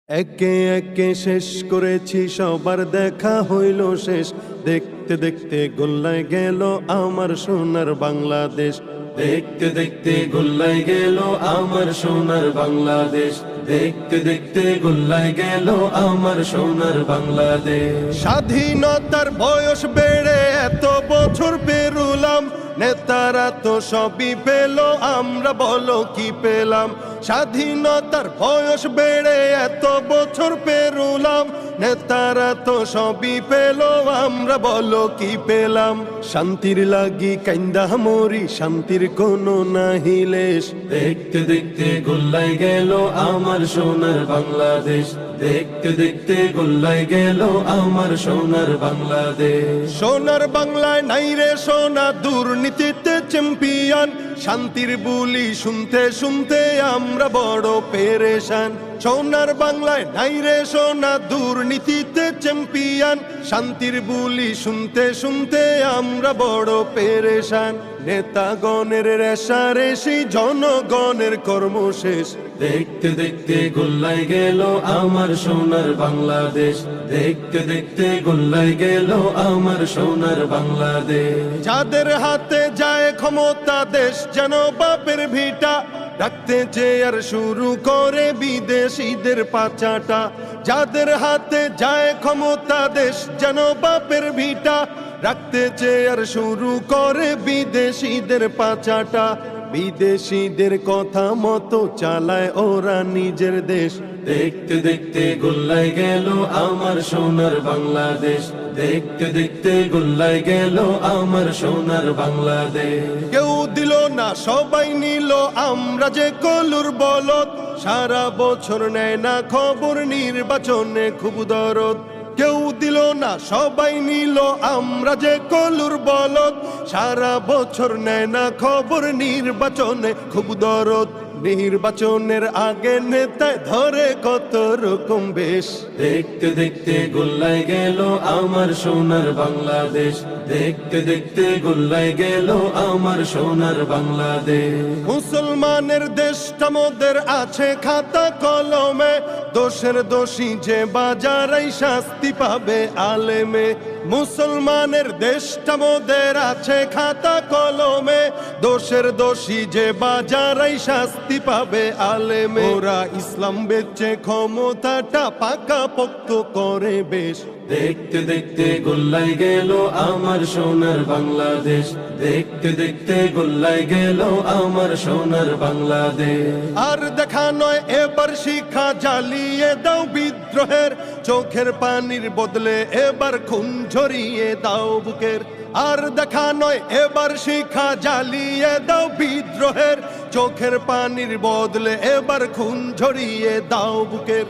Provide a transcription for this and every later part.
একে একে শেষ করেছি, সবার দেখা হইল শেষ। দেখতে দেখতে গোল্লায় গেল আমার সোনার বাংলাদেশ। দেখতে দেখতে গোল্লায় গেল আমার সোনার বাংলাদেশ। দেখতে দেখতে গোল্লায় গেল আমার সোনার বাংলাদেশ। স্বাধীনতার বয়স বেড়ে এত বছর পেরুলাম, নেতারা তো সবই পেল, আমরা বলো কি পেলাম। স্বাধীনতার বয়স বেড়ে এত বছর পেরুলাম, নেতারা তো সবই পেল, আমরা বলো কি পেলাম। শান্তির লাগি কাইন্দা মরি, শান্তির কোনো নাহি লেশ। দেখতে দেখতে গোল্লায় গেল আমার সোনার বাংলাদেশ। দেখতে দেখতে গোল্লায় গেল আমার সোনার বাংলাদেশ। সোনার বাংলায় নাই রে সোনা, দুর্নীতিতে চ্যাম্পিয়ন। শান্তির বুলি শুনতে শুনতে আমরা বড় পেরেশান। সোনার বাংলায় নাই রে সোনা, দুর্নীতিতে চ্যাম্পিয়ন। শান্তির বুলি শুনতে শুনতে আমরা বড় পেরেশান। নেতাগণের রেশারেশি, জনগণের কর্মশেষ। দেখতে দেখতে গোল্লায় গেল আমার সোনার বাংলাদেশ। দেখতে দেখতে গোল্লায় গেল আমার সোনার বাংলাদেশ। যাদের হাতে যায় ক্ষমতা, দেশ যেন বাপের ভিটা। ডাকতে চেয়ার শুরু করে বিদেশিদের পাচাটা। যাদের হাতে যায় ক্ষমতা, দেশ যেন বাপের ভিটা। রাখতে চেয়ার শুরু করে বিদেশিদের পাচাটা। বিদেশিদের কথা মতো চালায় ওরা নিজের দেশ। দেখতে দেখতে গোল্লায় গেল আমার সোনার বাংলাদেশ। দেখতে দেখতে গোল্লায় গেল আমার সোনার বাংলাদেশ। কেউ দিল না, সবাই নিল, আমরা যে কলুর বলদ। সারা বছর নেয় না খবর, নির্বাচনে খুব দরদ। কেউ দিল না, সবাই নিল, আমরা যে কলুর বলদ। সারা বছর নেয় না খবর, নির্বাচনে খুব দরদ। নির্বাচনের আগে নেতায় ধরে কত রকম বেশ। দেখতে দেখতে গোল্লায় গেল আমার সোনার বাংলাদেশ। দেখতে দেখতে গোল্লায় গেল আমার সোনার বাংলাদেশ। মুসলমানের দেশটা মোদের আছে খাতা কলমে। দোষের দোষী যে বাজারাই শাস্তি পাবে আলেমে। মুসলমানের দেশটা মোদের আছে খাতা কলমে। দোষের দোষী যে বাজারাই শাস্তি পাবে আলেমে। ওরা ইসলাম বেচে ক্ষমতাটা পাকা পোক্ত করে বেশ। দেখতে দেখতে গোল্লায় গেল আমার সোনার বাংলাদেশ। দেখতে দেখতে গোল্লায় গেল আমার সোনার বাংলাদেশ। আর দেখা নয় এবার শিক্ষা, জ্বালিয়ে দাও বিদ্রোহের। চোখের পানির বদলে এবার খুন ঝরিয়ে দাও বুকের। আর দেখা নয় এবার শিক্ষা, জ্বালিয়ে দাও বিদ্রোহের। চোখের পানির বদলে এবার খুন ঝরিয়ে দাও বুকের।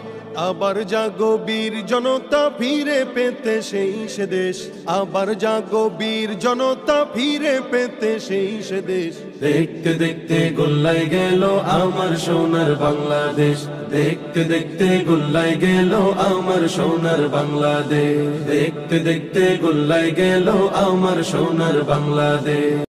আবার জাগো বীর জনতা, ফিরে পেতে সেই সে দেশ। আবার জাগো বীর জনতা, ফিরে পেতে সেই সে দেশ। দেখতে দেখতে গোল্লায় গেল আমার সোনার বাংলাদেশ। দেখতে দেখতে গোল্লায় গেল আমার সোনার বাংলাদেশ। দেখতে দেখতে গোল্লায় গেল আমার সোনার বাংলাদেশ।